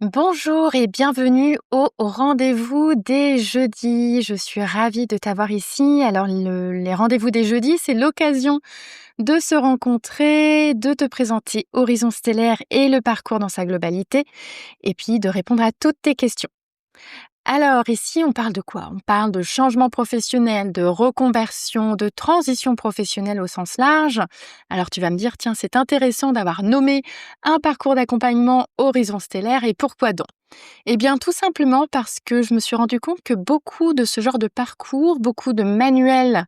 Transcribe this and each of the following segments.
Bonjour et bienvenue au rendez-vous des jeudis. Je suis ravie de t'avoir ici. Alors, les rendez-vous des jeudis, c'est l'occasion de se rencontrer, de te présenter Horizon Stellaire et le parcours dans sa globalité, et puis de répondre à toutes tes questions. Alors ici, on parle de quoi? On parle de changement professionnel, de reconversion, de transition professionnelle au sens large. Alors tu vas me dire, tiens, c'est intéressant d'avoir nommé un parcours d'accompagnement Horizon Stellaire, et pourquoi donc? Eh bien, tout simplement parce que je me suis rendu compte que beaucoup de ce genre de parcours, beaucoup de manuels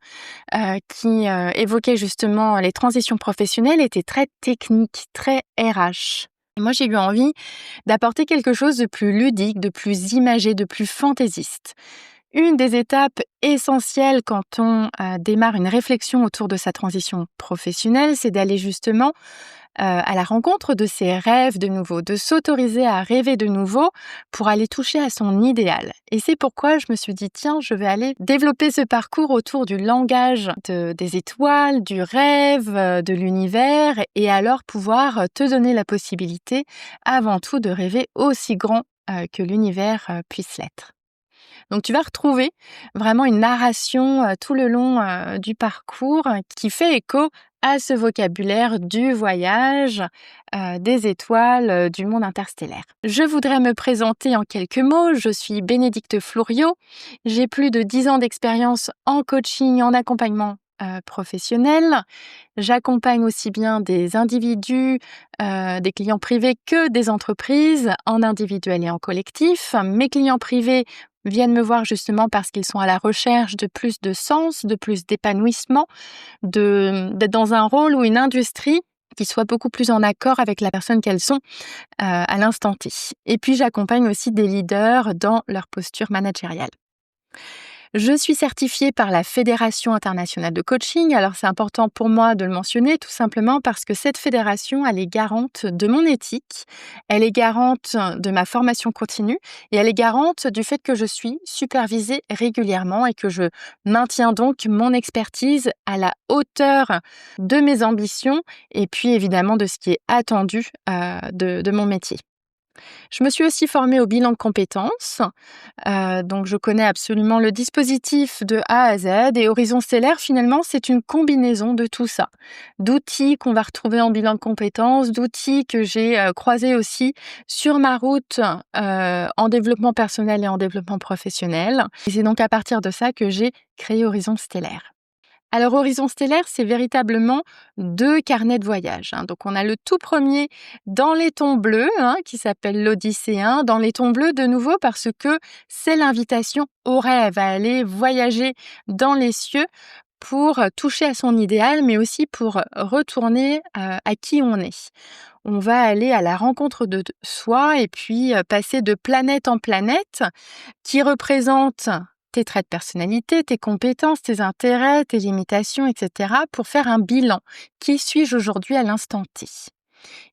qui évoquaient justement les transitions professionnelles étaient très techniques, très RH. Et moi, j'ai eu envie d'apporter quelque chose de plus ludique, de plus imagé, de plus fantaisiste. Une des étapes essentielles quand on démarre une réflexion autour de sa transition professionnelle, c'est d'aller justement à la rencontre de ses rêves de nouveau, de s'autoriser à rêver de nouveau pour aller toucher à son idéal. Et c'est pourquoi je me suis dit, tiens, je vais aller développer ce parcours autour du langage des étoiles, du rêve, de l'univers, et alors pouvoir te donner la possibilité avant tout de rêver aussi grand que l'univers puisse l'être. Donc tu vas retrouver vraiment une narration tout le long du parcours qui fait écho à ce vocabulaire du voyage, des étoiles, du monde interstellaire. Je voudrais me présenter en quelques mots. Je suis Bénédicte Flouriot. J'ai plus de 10 ans d'expérience en coaching, en accompagnement professionnel. J'accompagne aussi bien des individus, des clients privés que des entreprises, en individuel et en collectif. Mes clients privés viennent me voir justement parce qu'ils sont à la recherche de plus de sens, de plus d'épanouissement, d'être dans un rôle ou une industrie qui soit beaucoup plus en accord avec la personne qu'elles sont à l'instant T. Et puis j'accompagne aussi des leaders dans leur posture managériale. Je suis certifiée par la Fédération internationale de coaching. Alors c'est important pour moi de le mentionner tout simplement parce que cette fédération, elle est garante de mon éthique, elle est garante de ma formation continue et elle est garante du fait que je suis supervisée régulièrement et que je maintiens donc mon expertise à la hauteur de mes ambitions et puis évidemment de ce qui est attendu de mon métier. Je me suis aussi formée au bilan de compétences, donc je connais absolument le dispositif de A à Z, et Horizon Stellaire, finalement, c'est une combinaison de tout ça. D'outils qu'on va retrouver en bilan de compétences, d'outils que j'ai croisés aussi sur ma route en développement personnel et en développement professionnel. Et c'est donc à partir de ça que j'ai créé Horizon Stellaire. Alors Horizon Stellaire, c'est véritablement 2 carnets de voyage, hein. Donc on a le tout premier dans les tons bleus, hein, qui s'appelle l'Odysséen. Dans les tons bleus de nouveau parce que c'est l'invitation au rêve, à aller voyager dans les cieux pour toucher à son idéal, mais aussi pour retourner à qui on est. On va aller à la rencontre de soi et puis passer de planète en planète qui représente tes traits de personnalité, tes compétences, tes intérêts, tes limitations, etc. pour faire un bilan. Qui suis-je aujourd'hui à l'instant T?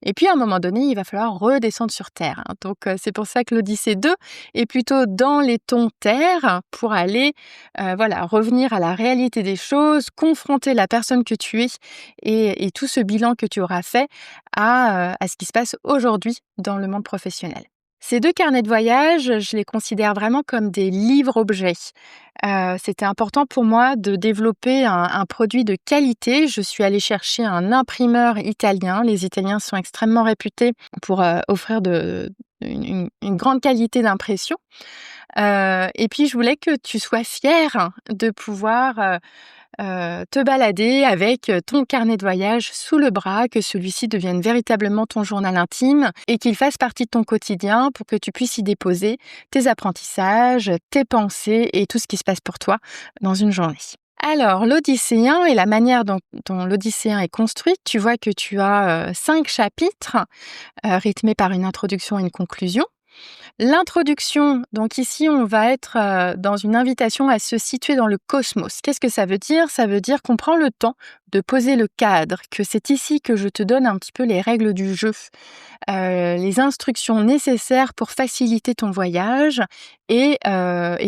Et puis à un moment donné, il va falloir redescendre sur Terre, hein. Donc c'est pour ça que l'Odyssée 2 est plutôt dans les tons Terre pour aller revenir à la réalité des choses, confronter la personne que tu es et tout ce bilan que tu auras fait à ce qui se passe aujourd'hui dans le monde professionnel. Ces 2 carnets de voyage, je les considère vraiment comme des livres-objets. C'était important pour moi de développer un produit de qualité. Je suis allée chercher un imprimeur italien. Les Italiens sont extrêmement réputés pour offrir une grande qualité d'impression. Et puis je voulais que tu sois fière de pouvoir te balader avec ton carnet de voyage sous le bras, que celui-ci devienne véritablement ton journal intime et qu'il fasse partie de ton quotidien pour que tu puisses y déposer tes apprentissages, tes pensées et tout ce qui se passe pour toi dans une journée. Alors, l'Odysséen et la manière dont l'Odysséen est construit, tu vois que tu as 5 chapitres rythmés par une introduction et une conclusion. L'introduction, donc ici, on va être dans une invitation à se situer dans le cosmos. Qu'est-ce que ça veut dire? Ça veut dire qu'on prend le temps de poser le cadre, que c'est ici que je te donne un petit peu les règles du jeu, les instructions nécessaires pour faciliter ton voyage et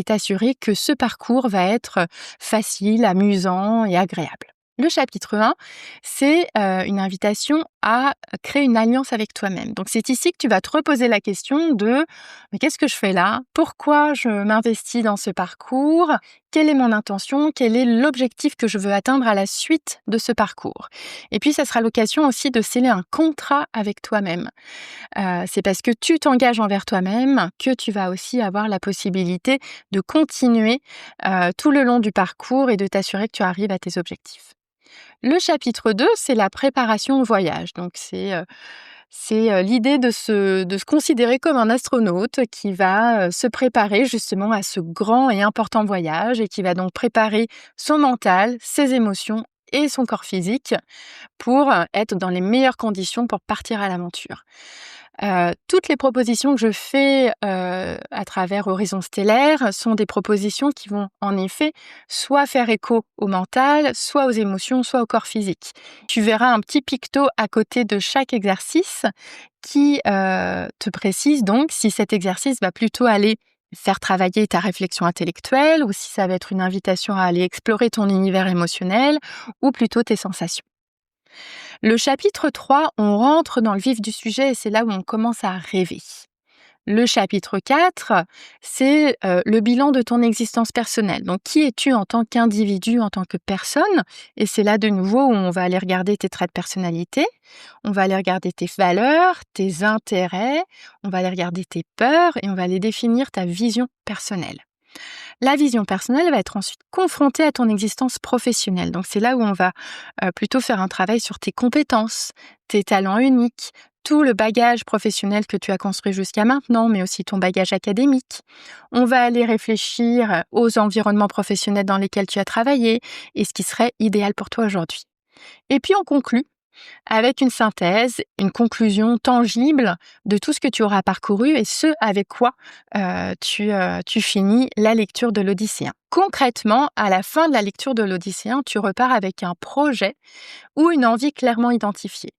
t'assurer que ce parcours va être facile, amusant et agréable. Le chapitre 1, c'est, une invitation à créer une alliance avec toi-même. Donc c'est ici que tu vas te reposer la question de: «Mais qu'est-ce que je fais là? Pourquoi je m'investis dans ce parcours? Quelle est mon intention? Quel est l'objectif que je veux atteindre à la suite de ce parcours?» Et puis ça sera l'occasion aussi de sceller un contrat avec toi-même. C'est parce que tu t'engages envers toi-même que tu vas aussi avoir la possibilité de continuer, tout le long du parcours et de t'assurer que tu arrives à tes objectifs. Le chapitre 2, c'est la préparation au voyage. Donc c'est l'idée de se considérer comme un astronaute qui va, se préparer justement à ce grand et important voyage et qui va donc préparer son mental, ses émotions et son corps physique pour, être dans les meilleures conditions pour partir à l'aventure. Toutes les propositions que je fais, à travers Horizon Stellaire sont des propositions qui vont en effet soit faire écho au mental, soit aux émotions, soit au corps physique. Tu verras un petit picto à côté de chaque exercice qui, te précise donc si cet exercice va plutôt aller faire travailler ta réflexion intellectuelle ou si ça va être une invitation à aller explorer ton univers émotionnel ou plutôt tes sensations. Le chapitre 3, on rentre dans le vif du sujet et c'est là où on commence à rêver. Le chapitre 4, c'est le bilan de ton existence personnelle. Donc, qui es-tu en tant qu'individu, en tant que personne? Et c'est là de nouveau où on va aller regarder tes traits de personnalité, on va aller regarder tes valeurs, tes intérêts, on va aller regarder tes peurs et on va aller définir ta vision personnelle. La vision personnelle va être ensuite confrontée à ton existence professionnelle. Donc c'est là où on va plutôt faire un travail sur tes compétences, tes talents uniques, tout le bagage professionnel que tu as construit jusqu'à maintenant, mais aussi ton bagage académique. On va aller réfléchir aux environnements professionnels dans lesquels tu as travaillé et ce qui serait idéal pour toi aujourd'hui. Et puis on conclut avec une synthèse, une conclusion tangible de tout ce que tu auras parcouru et ce avec quoi tu finis la lecture de l'Odysséen. Concrètement, à la fin de la lecture de l'Odysséen, tu repars avec un projet ou une envie clairement identifiée.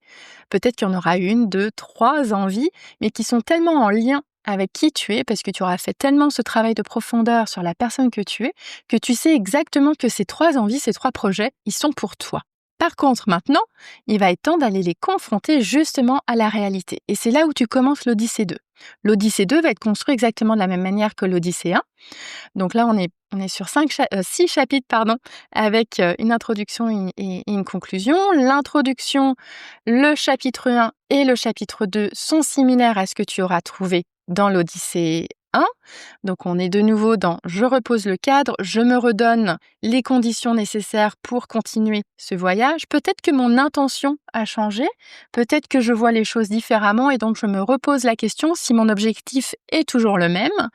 Peut-être qu'il y en aura une, deux, trois envies, mais qui sont tellement en lien avec qui tu es, parce que tu auras fait tellement ce travail de profondeur sur la personne que tu sais exactement que ces trois envies, ces trois projets, ils sont pour toi. Par contre, maintenant, il va être temps d'aller les confronter justement à la réalité. Et c'est là où tu commences l'Odyssée 2. L'Odyssée 2 va être construit exactement de la même manière que l'Odyssée 1. Donc là, on est sur 6 chapitres, avec une introduction et une conclusion. L'introduction, le chapitre 1 et le chapitre 2 sont similaires à ce que tu auras trouvé dans l'Odyssée 1. Donc on est de nouveau dans je repose le cadre, je me redonne les conditions nécessaires pour continuer ce voyage. Peut-être que mon intention a changé, peut-être que je vois les choses différemment et donc je me repose la question si mon objectif est toujours le même.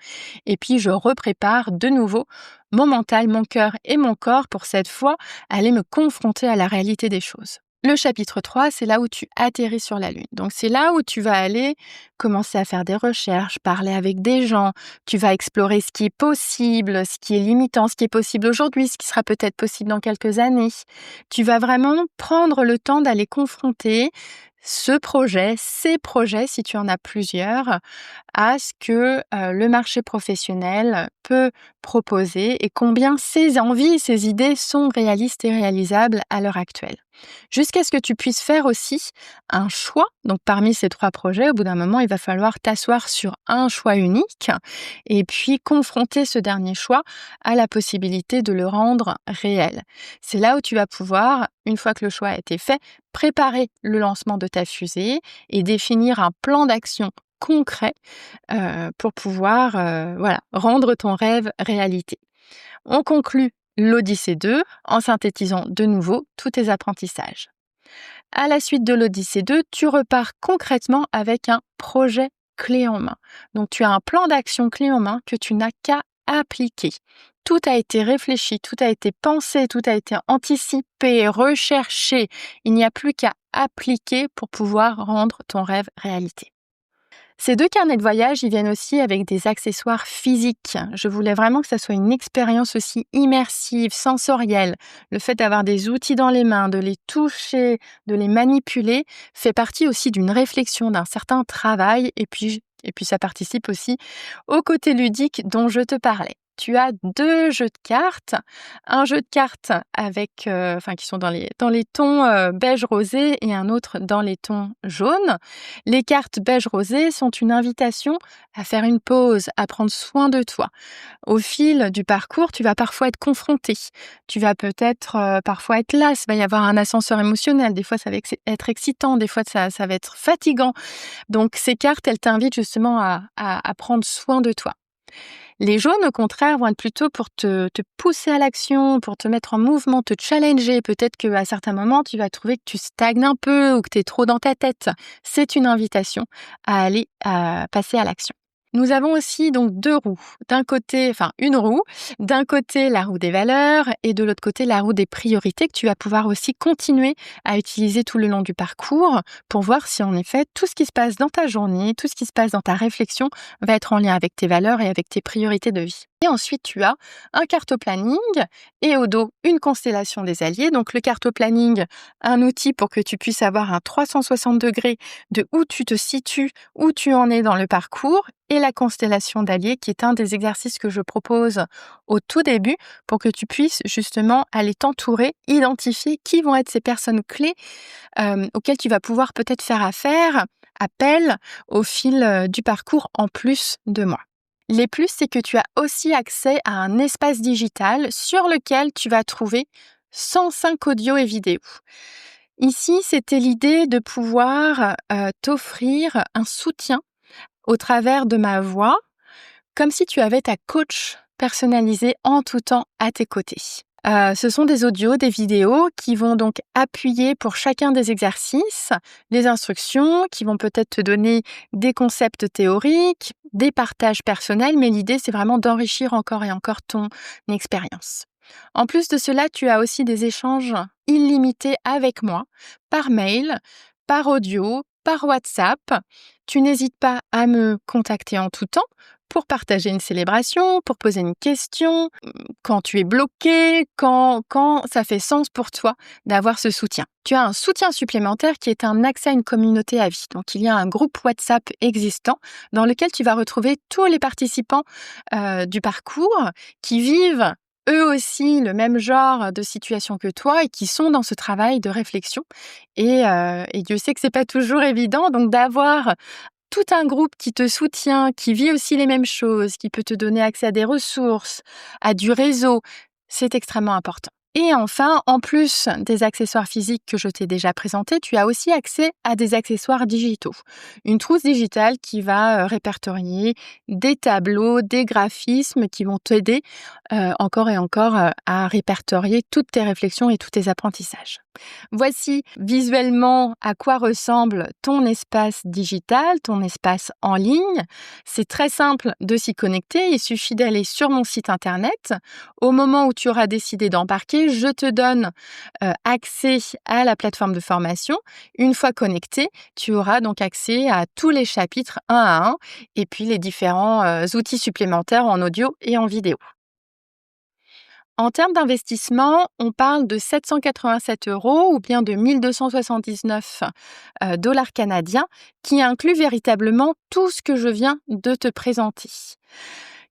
Et puis je reprépare de nouveau mon mental, mon cœur et mon corps pour cette fois aller me confronter à la réalité des choses. Le chapitre 3, c'est là où tu atterris sur la Lune. Donc c'est là où tu vas aller commencer à faire des recherches, parler avec des gens, tu vas explorer ce qui est possible, ce qui est limitant, ce qui est possible aujourd'hui, ce qui sera peut-être possible dans quelques années. Tu vas vraiment prendre le temps d'aller confronter ce projet, ces projets, si tu en as plusieurs, à ce que le marché professionnel peut proposer et combien ces envies, ces idées sont réalistes et réalisables à l'heure actuelle. Jusqu'à ce que tu puisses faire aussi un choix. Donc parmi ces trois projets, au bout d'un moment, il va falloir t'asseoir sur un choix unique et puis confronter ce dernier choix à la possibilité de le rendre réel. C'est là où tu vas pouvoir, une fois que le choix a été fait, préparer le lancement de ta fusée et définir un plan d'action concret pour pouvoir rendre ton rêve réalité. On conclut l'Odyssée 2 en synthétisant de nouveau tous tes apprentissages. À la suite de l'Odyssée 2, tu repars concrètement avec un projet clé en main. Donc tu as un plan d'action clé en main que tu n'as qu'à appliquer. Tout a été réfléchi, tout a été pensé, tout a été anticipé, recherché. Il n'y a plus qu'à appliquer pour pouvoir rendre ton rêve réalité. Ces deux carnets de voyage, ils viennent aussi avec des accessoires physiques. Je voulais vraiment que ça soit une expérience aussi immersive, sensorielle. Le fait d'avoir des outils dans les mains, de les toucher, de les manipuler, fait partie aussi d'une réflexion, d'un certain travail. Et puis ça participe aussi au côté ludique dont je te parlais. tu as 2 jeux de cartes. Un jeu de cartes avec, qui sont dans les tons, beige rosé et un autre dans les tons jaunes. Les cartes beige rosé sont une invitation à faire une pause, à prendre soin de toi. Au fil du parcours, tu vas parfois être confronté. Tu vas peut-être, parfois être las, il va y avoir un ascenseur émotionnel. Des fois, ça va être excitant, des fois, ça va être fatigant. Donc ces cartes, elles t'invitent justement à prendre soin de toi. Les jaunes, au contraire, vont être plutôt pour te pousser à l'action, pour te mettre en mouvement, te challenger. Peut-être qu'à certains moments, tu vas trouver que tu stagnes un peu ou que tu es trop dans ta tête. C'est une invitation à passer à l'action. Nous avons aussi donc 2 roues. Une roue. D'un côté, la roue des valeurs et de l'autre côté, la roue des priorités que tu vas pouvoir aussi continuer à utiliser tout le long du parcours pour voir si en effet tout ce qui se passe dans ta journée, tout ce qui se passe dans ta réflexion va être en lien avec tes valeurs et avec tes priorités de vie. Et ensuite, tu as un cartoplanning et au dos, une constellation des alliés. Donc le cartoplanning, un outil pour que tu puisses avoir un 360 degrés de où tu te situes, où tu en es dans le parcours, et la constellation d'alliés qui est un des exercices que je propose au tout début pour que tu puisses justement aller t'entourer, identifier qui vont être ces personnes clés auxquelles tu vas pouvoir peut-être faire appel au fil du parcours en plus de moi. Les plus, c'est que tu as aussi accès à un espace digital sur lequel tu vas trouver 105 audios et vidéos. Ici, c'était l'idée de pouvoir t'offrir un soutien au travers de ma voix, comme si tu avais ta coach personnalisée en tout temps à tes côtés. Ce sont des audios, des vidéos qui vont donc appuyer pour chacun des exercices, les instructions, qui vont peut-être te donner des concepts théoriques, des partages personnels, mais l'idée c'est vraiment d'enrichir encore et encore ton expérience. En plus de cela, tu as aussi des échanges illimités avec moi, par mail, par audio, par WhatsApp. Tu n'hésites pas à me contacter en tout temps pour partager une célébration, pour poser une question, quand tu es bloqué, quand ça fait sens pour toi d'avoir ce soutien. Tu as un soutien supplémentaire qui est un accès à une communauté à vie. Donc, il y a un groupe WhatsApp existant dans lequel tu vas retrouver tous les participants du parcours qui vivent eux aussi le même genre de situation que toi et qui sont dans ce travail de réflexion. Et Dieu sait que c'est pas toujours évident, donc d'avoir tout un groupe qui te soutient, qui vit aussi les mêmes choses, qui peut te donner accès à des ressources, à du réseau, c'est extrêmement important. Et enfin, en plus des accessoires physiques que je t'ai déjà présentés, tu as aussi accès à des accessoires digitaux. Une trousse digitale qui va répertorier des tableaux, des graphismes qui vont t'aider encore et encore à répertorier toutes tes réflexions et tous tes apprentissages. Voici visuellement à quoi ressemble ton espace digital, ton espace en ligne. C'est très simple de s'y connecter, il suffit d'aller sur mon site internet. Au moment où tu auras décidé d'embarquer, je te donne accès à la plateforme de formation. Une fois connecté, tu auras donc accès à tous les chapitres un à un et puis les différents outils supplémentaires en audio et en vidéo. En termes d'investissement, on parle de 787 € ou bien de 1279 dollars canadiens qui inclut véritablement tout ce que je viens de te présenter.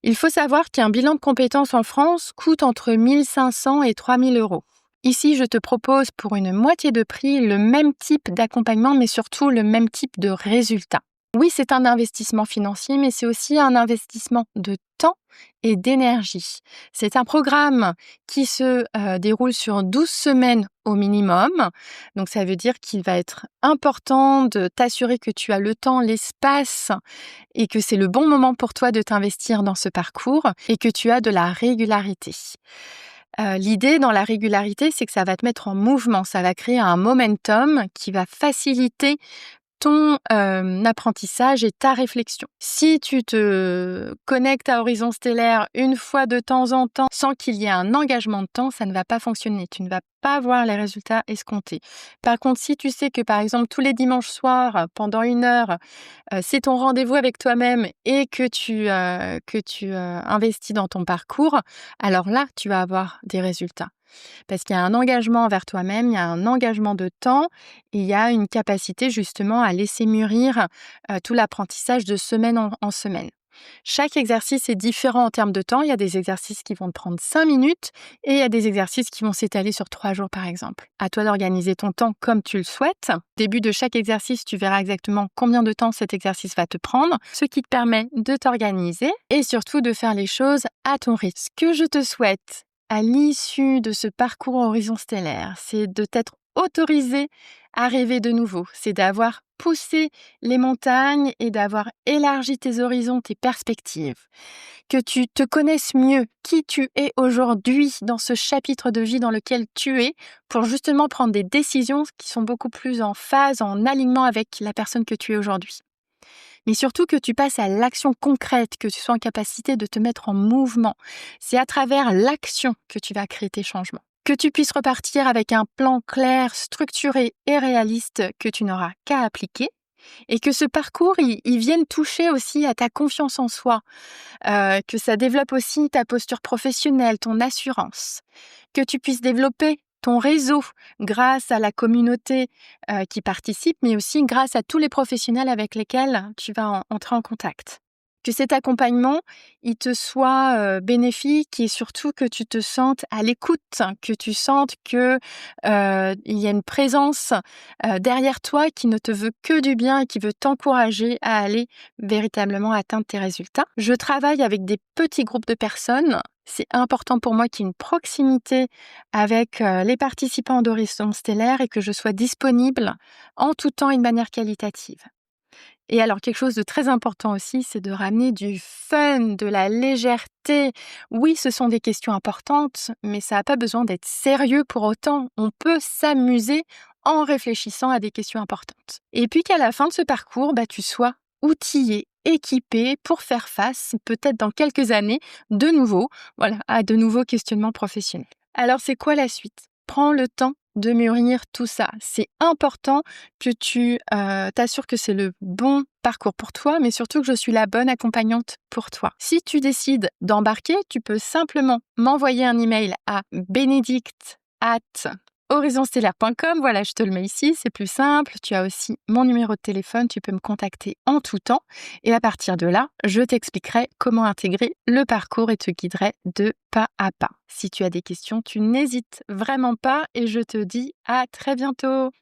Il faut savoir qu'un bilan de compétences en France coûte entre 1 500 et 3 000 €. Ici, je te propose pour une moitié de prix le même type d'accompagnement, mais surtout le même type de résultat. Oui, c'est un investissement financier, mais c'est aussi un investissement de temps et d'énergie. C'est un programme qui se déroule sur 12 semaines au minimum. Donc, ça veut dire qu'il va être important de t'assurer que tu as le temps, l'espace et que c'est le bon moment pour toi de t'investir dans ce parcours et que tu as de la régularité. L'idée dans la régularité, c'est que ça va te mettre en mouvement, ça va créer un momentum qui va faciliter ton apprentissage et ta réflexion. Si tu te connectes à Horizon Stellaire une fois de temps en temps sans qu'il y ait un engagement de temps, ça ne va pas fonctionner. Tu ne vas pas voir les résultats escomptés. Par contre, si tu sais que par exemple tous les dimanches soirs, pendant 1 heure, c'est ton rendez-vous avec toi-même et que tu investis dans ton parcours, alors là, tu vas avoir des résultats. Parce qu'il y a un engagement envers toi-même, il y a un engagement de temps et il y a une capacité justement à laisser mûrir tout l'apprentissage de semaine en semaine. Chaque exercice est différent en termes de temps. Il y a des exercices qui vont te prendre 5 minutes et il y a des exercices qui vont s'étaler sur 3 jours, par exemple. À toi d'organiser ton temps comme tu le souhaites. Au début de chaque exercice, tu verras exactement combien de temps cet exercice va te prendre, ce qui te permet de t'organiser et surtout de faire les choses à ton rythme. Ce que je te souhaite à l'issue de ce parcours Horizon Stellaire, c'est de t'être autorisé à rêver de nouveau. C'est d'avoir poussé les montagnes et d'avoir élargi tes horizons, tes perspectives. Que tu te connaisses mieux qui tu es aujourd'hui dans ce chapitre de vie dans lequel tu es pour justement prendre des décisions qui sont beaucoup plus en phase, en alignement avec la personne que tu es aujourd'hui. Mais surtout que tu passes à l'action concrète, que tu sois en capacité de te mettre en mouvement. C'est à travers l'action que tu vas créer tes changements. Que tu puisses repartir avec un plan clair, structuré et réaliste que tu n'auras qu'à appliquer. Et que ce parcours, il vienne toucher aussi à ta confiance en soi, que ça développe aussi ta posture professionnelle, ton assurance. Que tu puisses développer ton réseau grâce à la communauté qui participe, mais aussi grâce à tous les professionnels avec lesquels tu vas entrer en contact. Que cet accompagnement, il te soit bénéfique et surtout que tu te sentes à l'écoute, que tu sentes que il y a une présence derrière toi qui ne te veut que du bien et qui veut t'encourager à aller véritablement atteindre tes résultats. Je travaille avec des petits groupes de personnes. C'est important pour moi qu'il y ait une proximité avec les participants d'Horizon Stellaire et que je sois disponible en tout temps et de manière qualitative. Et alors, quelque chose de très important aussi, c'est de ramener du fun, de la légèreté. Oui, ce sont des questions importantes, mais ça n'a pas besoin d'être sérieux pour autant. On peut s'amuser en réfléchissant à des questions importantes. Et puis qu'à la fin de ce parcours, tu sois outillé, équipé pour faire face, peut-être dans quelques années, de nouveau, à de nouveaux questionnements professionnels. Alors, c'est quoi la suite ? Prends le temps de mûrir tout ça. C'est important que tu t'assures que c'est le bon parcours pour toi, mais surtout que je suis la bonne accompagnante pour toi. Si tu décides d'embarquer, tu peux simplement m'envoyer un email à benedict@horizonstellaire.com. Voilà, je te le mets ici, c'est plus simple. Tu as aussi mon numéro de téléphone, tu peux me contacter en tout temps. Et à partir de là, je t'expliquerai comment intégrer le parcours et te guiderai de pas à pas. Si tu as des questions, tu n'hésites vraiment pas et je te dis à très bientôt.